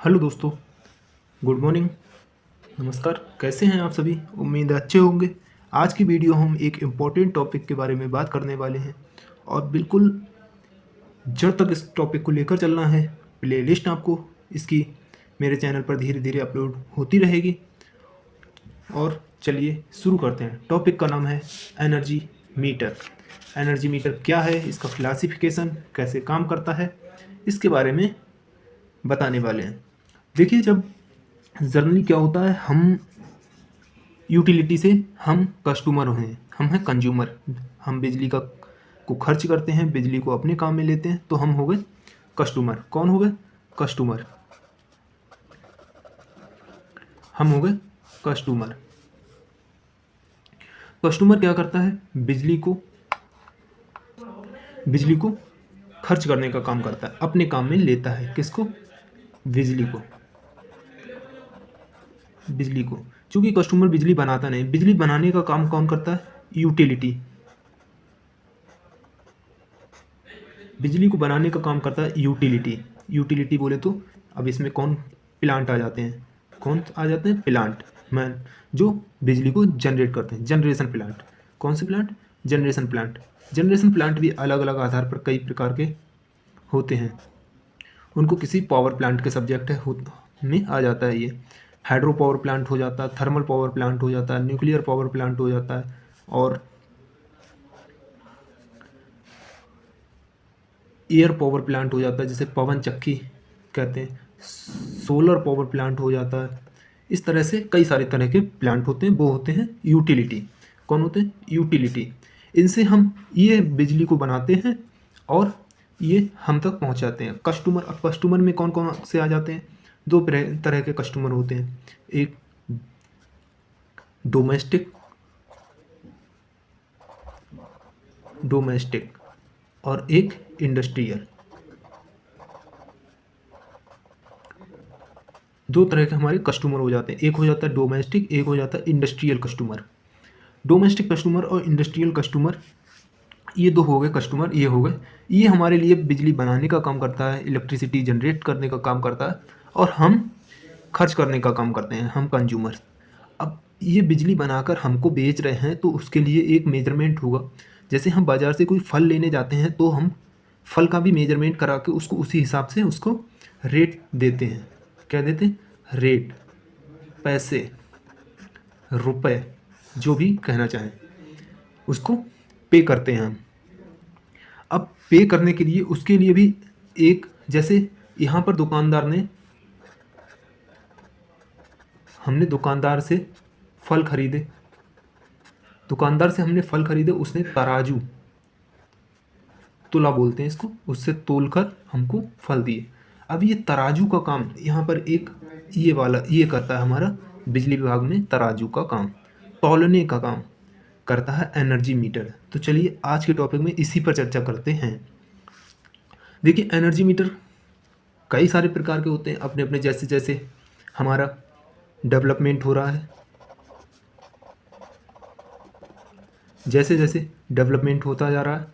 Hello दोस्तों, good morning, नमस्कार। कैसे हैं आप सभी? उम्मीद है अच्छे होंगे। आज की वीडियो हम एक इम्पॉर्टेंट टॉपिक के बारे में बात करने वाले हैं और बिल्कुल जड़ तक इस टॉपिक को लेकर चलना है। प्लेलिस्ट आपको इसकी मेरे चैनल पर धीरे धीरे अपलोड होती रहेगी। और चलिए शुरू करते हैं। टॉपिक का नाम है एनर्जी मीटर। एनर्जी मीटर क्या है, इसका क्लासिफिकेशन कैसे काम करता है, इसके बारे में बताने वाले हैं। देखिए, जब जनरली क्या होता है, हम यूटिलिटी से हम कस्टमर हैं, हम हैं कंज्यूमर। हम बिजली को खर्च करते हैं, बिजली को अपने काम में लेते हैं, तो हम हो गए कस्टमर। कौन हो गए? कस्टमर। हम हो गए कस्टमर। कस्टमर क्या करता है? बिजली को खर्च करने का काम करता है, अपने काम में लेता है। किसको? बिजली को। चूंकि कस्टमर बिजली बनाता नहीं, बिजली बनाने का काम कौन करता है? यूटिलिटी। बिजली को बनाने का काम करता है यूटिलिटी। यूटिलिटी बोले तो अब इसमें कौन प्लांट आ जाते हैं? कौन आ जाते हैं? प्लांट मैन, जो बिजली को जनरेट करते हैं। Generation plant. कौन से plant? Generation plant. Generation plant भी अलग अलग आधार पर कई प्रकार के होते हैं। उनको किसी पावर प्लांट के सब्जेक्ट में आ जाता है। ये हाइड्रो पावर प्लांट हो जाता है, थर्मल पावर प्लांट हो जाता है, न्यूक्लियर पावर प्लांट हो जाता है, और एयर पावर प्लांट हो जाता है, जिसे पवन चक्की कहते हैं। सोलर पावर प्लांट हो जाता है। इस तरह से कई सारे तरह के प्लांट होते हैं, वो होते हैं यूटिलिटी। कौन होते हैं? यूटिलिटी। इनसे हम ये बिजली को बनाते हैं और ये हम तक पहुंचाते हैं। कस्टमर। अब कस्टमर में कौन कौन से आ जाते हैं? दो तरह के कस्टमर होते हैं। एक डोमेस्टिक डोमेस्टिक और एक इंडस्ट्रियल। दो तरह के हमारे कस्टमर हो जाते हैं। एक हो जाता है डोमेस्टिक, एक हो जाता है इंडस्ट्रियल कस्टमर। डोमेस्टिक कस्टमर और इंडस्ट्रियल कस्टमर, ये दो हो गए कस्टमर। ये हो गए, ये हमारे लिए बिजली बनाने का काम करता है, इलेक्ट्रिसिटी जनरेट करने का काम करता है, और हम खर्च करने का काम करते हैं, हम कंज्यूमर। अब ये बिजली बनाकर हमको बेच रहे हैं, तो उसके लिए एक मेजरमेंट होगा। जैसे हम बाज़ार से कोई फल लेने जाते हैं, तो हम फल का भी मेजरमेंट करा के उसको उसी हिसाब से उसको रेट देते हैं। क्या देते हैं? रेट, पैसे, रुपए, जो भी कहना चाहें, उसको पे करते हैं हम। अब पे करने के लिए उसके लिए भी एक, जैसे यहाँ पर हमने दुकानदार से फल खरीदे। दुकानदार से हमने फल खरीदे, उसने तराजू, तुला बोलते हैं इसको, उससे तोल कर हमको फल दिए। अब ये तराजू का काम यहाँ पर एक ये वाला ये करता है हमारा बिजली विभाग में। तराजू का काम, तौलने का काम करता है एनर्जी मीटर। तो चलिए आज के टॉपिक में इसी पर चर्चा करते हैं। देखिए, एनर्जी मीटर कई सारे प्रकार के होते हैं, अपने अपने जैसे जैसे हमारा डेवलपमेंट हो रहा है, जैसे जैसे डेवलपमेंट होता जा रहा है,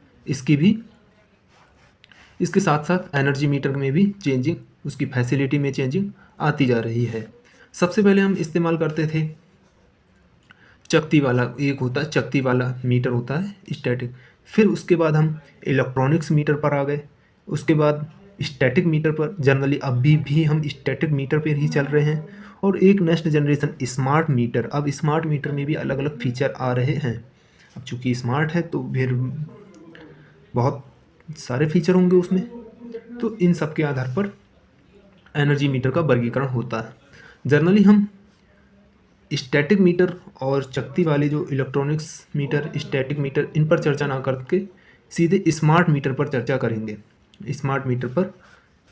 इसके साथ साथ एनर्जी मीटर में भी चेंजिंग, उसकी फैसिलिटी में चेंजिंग आती जा रही है। सबसे पहले हम इस्तेमाल करते थे चकती वाला। एक होता है चकती वाला मीटर, होता है स्टैटिक। फिर उसके बाद हम इलेक्ट्रॉनिक्स मीटर पर आ गए। उसके बाद स्टैटिक मीटर पर, जनरली अभी भी हम स्टैटिक मीटर पर ही चल रहे हैं। और एक नेक्स्ट जनरेशन स्मार्ट मीटर। अब स्मार्ट मीटर में भी अलग अलग फीचर आ रहे हैं। अब चूँकि स्मार्ट है तो फिर बहुत सारे फीचर होंगे उसमें। तो इन सब के आधार पर एनर्जी मीटर का वर्गीकरण होता है। जनरली हम स्टैटिक मीटर और चकती वाले जो इलेक्ट्रॉनिक्स मीटर, स्टैटिक मीटर, इन पर चर्चा ना करके सीधे स्मार्ट मीटर पर चर्चा करेंगे। स्मार्ट मीटर पर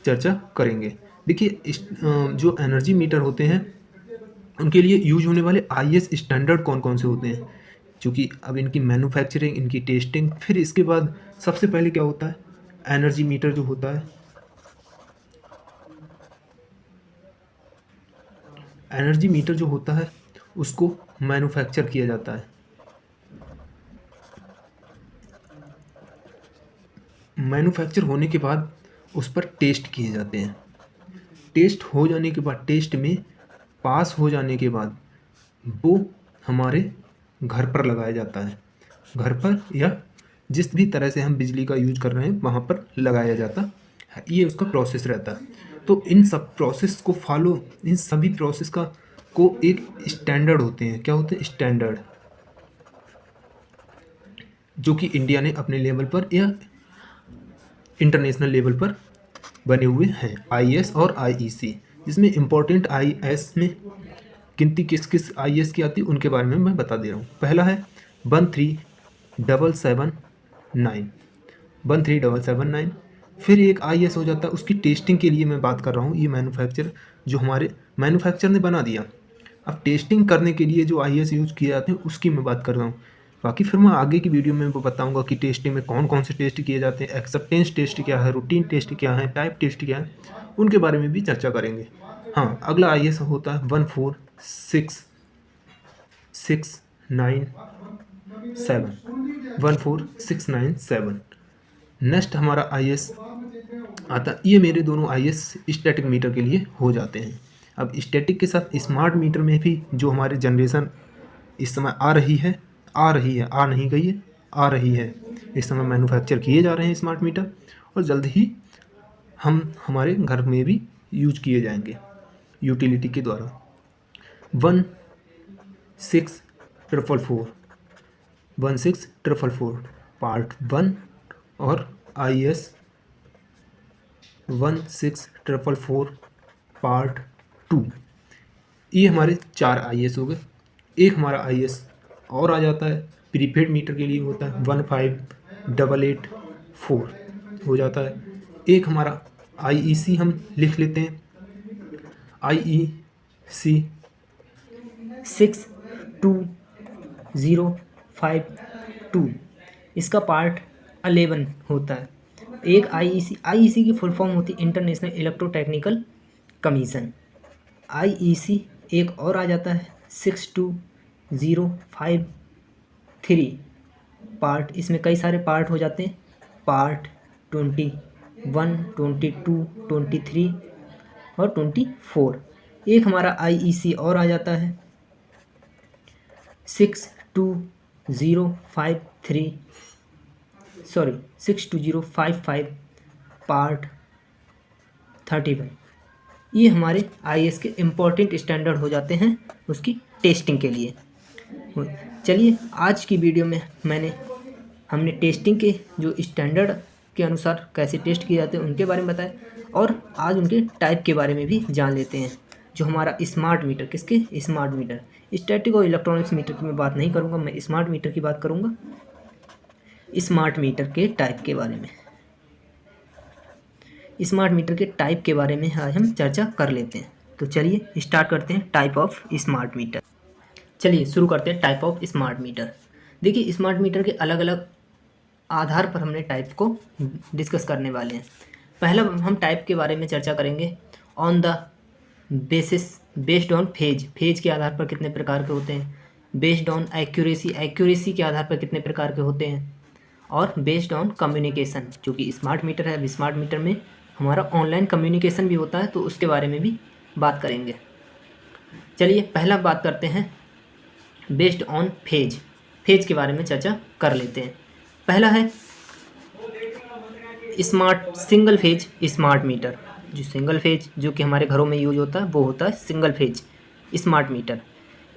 चर्चा करेंगे। देखिए, जो एनर्जी मीटर होते हैं उनके लिए यूज होने वाले आईएस स्टैंडर्ड कौन कौन से होते हैं, क्योंकि अब इनकी मैन्युफैक्चरिंग, इनकी टेस्टिंग, फिर इसके बाद सबसे पहले क्या होता है, एनर्जी मीटर जो होता है, एनर्जी मीटर जो होता है उसको मैन्युफैक्चर किया जाता है। मैन्युफैक्चर होने के बाद उस पर टेस्ट किए जाते हैं। टेस्ट हो जाने के बाद, टेस्ट में पास हो जाने के बाद वो हमारे घर पर लगाया जाता है। घर पर या जिस भी तरह से हम बिजली का यूज कर रहे हैं वहाँ पर लगाया जाता है। ये उसका प्रोसेस रहता है। तो इन सब प्रोसेस को फॉलो, इन सभी प्रोसेस का को एक स्टैंडर्ड होते हैं। क्या होते हैं? स्टैंडर्ड, जो कि इंडिया ने अपने लेवल पर या इंटरनेशनल लेवल पर बने हुए हैं, आईएएस और आईईसी। जिसमें इम्पोर्टेंट आईएएस में गिनती किस किस आईएएस की आती है उनके बारे में मैं बता दे रहा हूँ। पहला है 13779, 13779। फिर एक आईएएस हो जाता है, उसकी टेस्टिंग के लिए मैं बात कर रहा हूँ। ये मैन्युफैक्चर, जो हमारे मैन्युफैक्चर ने बना दिया, अब टेस्टिंग करने के लिए जो आईएएस यूज़ किए जाते हैं उसकी मैं बात कर रहा हूँ। बाकी फिर मैं आगे की वीडियो में वो बताऊंगा कि टेस्टिंग में कौन कौन से टेस्ट किए जाते हैं, एक्सेप्टेंस टेस्ट क्या है, रूटीन टेस्ट क्या है, टाइप टेस्ट क्या है, उनके बारे में भी चर्चा करेंगे। हाँ, अगला आईएएस होता है 14697, 14697। नेक्स्ट हमारा आईएएस आता, ये मेरे दोनों आईएएस स्टैटिक मीटर के लिए हो जाते हैं। अब स्टैटिक के साथ स्मार्ट मीटर में भी जो हमारे जनरेशन इस समय आ रही है, आ नहीं गई है, आ रही है। इस समय मैन्युफैक्चर किए जा रहे हैं स्मार्ट मीटर, और जल्द ही हम हमारे घर में भी यूज किए जाएंगे यूटिलिटी के द्वारा। 16444, 16444 पार्ट 1 और आईएएस 16444 पार्ट 2। ये हमारे 4 आईएएस हो गए। एक हमारा आईएएस और आ जाता है, प्रीपेड मीटर के लिए होता है, 15884 हो जाता है। एक हमारा आईईसी हम लिख लेते हैं, आईईसी 62052, इसका पार्ट 11 होता है। एक आईईसी की फुल फॉर्म होती है इंटरनेशनल इलेक्ट्रोटेक्निकल कमीशन। आईईसी एक और आ जाता है 62053 पार्ट, इसमें कई सारे पार्ट हो जाते हैं, पार्ट 21, 22, 23 और 24। एक हमारा आईईसी और आ जाता है 62055 पार्ट 31। ये हमारे आईएएस के इम्पोर्टेंट स्टैंडर्ड हो जाते हैं उसकी टेस्टिंग के लिए। चलिए, आज की वीडियो में हमने टेस्टिंग के जो स्टैंडर्ड के अनुसार कैसे टेस्ट किए जाते हैं उनके बारे में बताया, और आज उनके टाइप के बारे में भी जान लेते हैं। जो हमारा स्मार्ट मीटर, किसके? Smart meter. स्टैटिक और इलेक्ट्रॉनिक्स मीटर की मैं बात नहीं करूँगा, मैं स्मार्ट मीटर की बात करूँगा। स्मार्ट मीटर के टाइप के बारे में, स्मार्ट मीटर के टाइप के बारे में आज हम चर्चा कर लेते हैं। तो चलिए स्टार्ट करते हैं टाइप ऑफ स्मार्ट मीटर। चलिए शुरू करते हैं टाइप ऑफ स्मार्ट मीटर। देखिए, स्मार्ट मीटर के अलग अलग आधार पर हमने टाइप को डिस्कस करने वाले हैं। पहला हम टाइप के बारे में चर्चा करेंगे on the based on phase के आधार पर कितने प्रकार के होते हैं, बेस्ड ऑन एक्यूरेसी के आधार पर कितने प्रकार के होते हैं, और बेस्ड ऑन कम्युनिकेशन। चूँकि स्मार्ट मीटर है, स्मार्ट मीटर में हमारा ऑनलाइन कम्युनिकेशन भी होता है, तो उसके बारे में भी बात करेंगे। चलिए पहला बात करते हैं बेस्ड ऑन फेज के बारे में चर्चा कर लेते हैं। पहला है सिंगल फेज स्मार्ट मीटर। जो सिंगल फेज जो कि हमारे घरों में यूज होता है वो होता है सिंगल फेज स्मार्ट मीटर।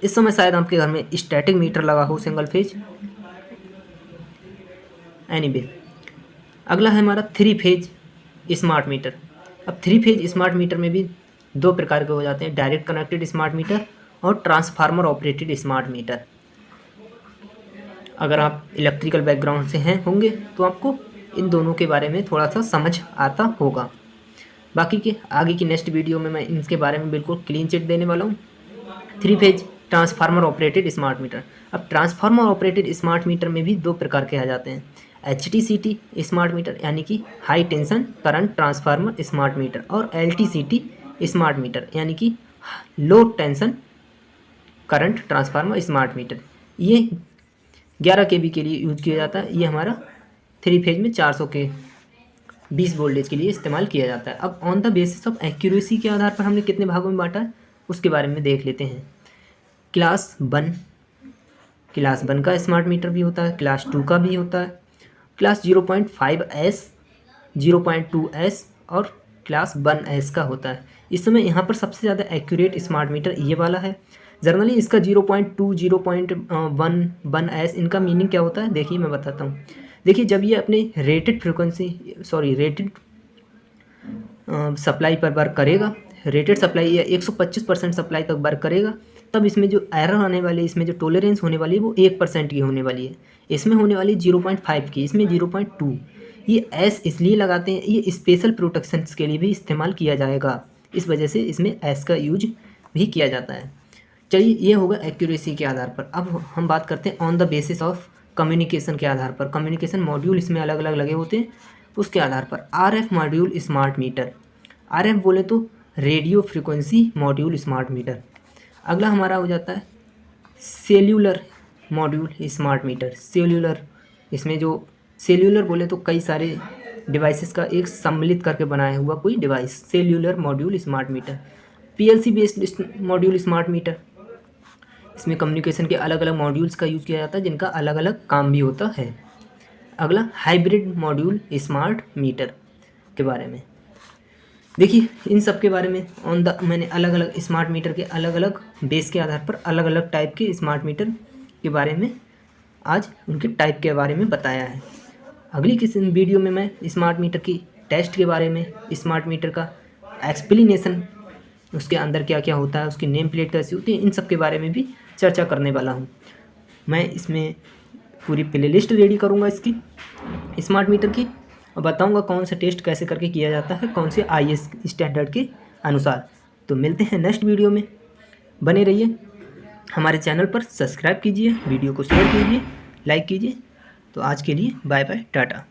इस समय शायद आपके घर में स्टैटिक मीटर लगा हो सिंगल फेज। एनीवे, अगला है हमारा 3 फेज स्मार्ट मीटर। अब 3 फेज स्मार्ट मीटर में भी 2 प्रकार के हो जाते हैं, डायरेक्ट कनेक्टेड स्मार्ट मीटर और ट्रांसफार्मर ऑपरेटेड स्मार्ट मीटर। अगर आप इलेक्ट्रिकल बैकग्राउंड से होंगे तो आपको इन दोनों के बारे में थोड़ा सा समझ आता होगा। बाकी के आगे की नेक्स्ट वीडियो में मैं इनके बारे में बिल्कुल क्लीन चिट देने वाला हूँ। 3 phase transformer operated smart meter. अब ट्रांसफार्मर ऑपरेटेड स्मार्ट मीटर में भी 2 प्रकार के आ जाते हैं, HTCT स्मार्ट मीटर यानी कि high tension current transformer smart meter, और LTCT स्मार्ट मीटर यानी कि low tension current transformer smart meter. ये 11 kV के लिए यूज किया जाता है। ये हमारा 3 फेज में 400 के 20 वोल्टेज के लिए इस्तेमाल किया जाता है। अब on the basis of accuracy के आधार पर हमने कितने भागों में बांटा है उसके बारे में देख लेते हैं। क्लास 1 का स्मार्ट मीटर भी होता है, क्लास 2 का भी होता है, क्लास 0.5S, 0.2S और क्लास 1S का होता है। इस समय यहाँ पर सबसे ज़्यादा एक्यूरेट स्मार्ट मीटर ये वाला है। जनरली इसका 0.2, 0.1, 1S इनका मीनिंग क्या होता है देखिए मैं बताता हूँ। देखिए जब ये अपने रेटेड सप्लाई पर वर्क करेगा, रेटेड सप्लाई या 125% सप्लाई तक वर्क करेगा, तब इसमें जो एरर आने वाली है, इसमें जो टॉलरेंस होने वाली है वो 1% की होने वाली है। इसमें होने वाली 0.5 की, इसमें 0.2। ये एस इसलिए लगाते हैं, ये स्पेशल प्रोटेक्शंस के लिए भी इस्तेमाल किया जाएगा, इस वजह से इसमें एस का यूज भी किया जाता है। चलिए ये होगा एक्यूरेसी के आधार पर। अब हम बात करते हैं on the basis of communication के आधार पर। कम्युनिकेशन मॉड्यूल इसमें अलग अलग लगे होते हैं, उसके आधार पर RF module smart meter. RF बोले तो radio frequency module smart meter. अगला हमारा हो जाता है cellular module smart meter. Cellular, इसमें जो सेल्यूलर बोले तो कई सारे डिवाइसेस का एक सम्मिलित करके बनाया हुआ कोई device, cellular module smart meter. PLC based module smart meter, इसमें कम्युनिकेशन के अलग अलग मॉड्यूल्स का यूज़ किया जाता है जिनका अलग अलग काम भी होता है। अगला हाइब्रिड मॉड्यूल स्मार्ट मीटर के बारे में देखिए, इन सब के बारे में मैंने अलग अलग स्मार्ट मीटर के अलग अलग बेस के आधार पर अलग अलग टाइप के स्मार्ट मीटर के बारे में आज उनके टाइप के बारे में बताया है। अगली किसी वीडियो में मैं स्मार्ट मीटर की टेस्ट के बारे में, स्मार्ट मीटर का एक्सप्लेनेशन, उसके अंदर क्या क्या होता है, उसकी नेम प्लेट कैसी होती है, इन सब के बारे में भी चर्चा करने वाला हूँ। मैं इसमें पूरी प्लेलिस्ट रेडी करूँगा इसकी स्मार्ट मीटर की, और बताऊँगा कौन सा टेस्ट कैसे करके किया जाता है, कौन से IS स्टैंडर्ड के अनुसार। तो मिलते हैं नेक्स्ट वीडियो में, बने रहिए हमारे चैनल पर, सब्सक्राइब कीजिए, वीडियो को शेयर कीजिए, लाइक कीजिए। तो आज के लिए बाय बाय, टाटा।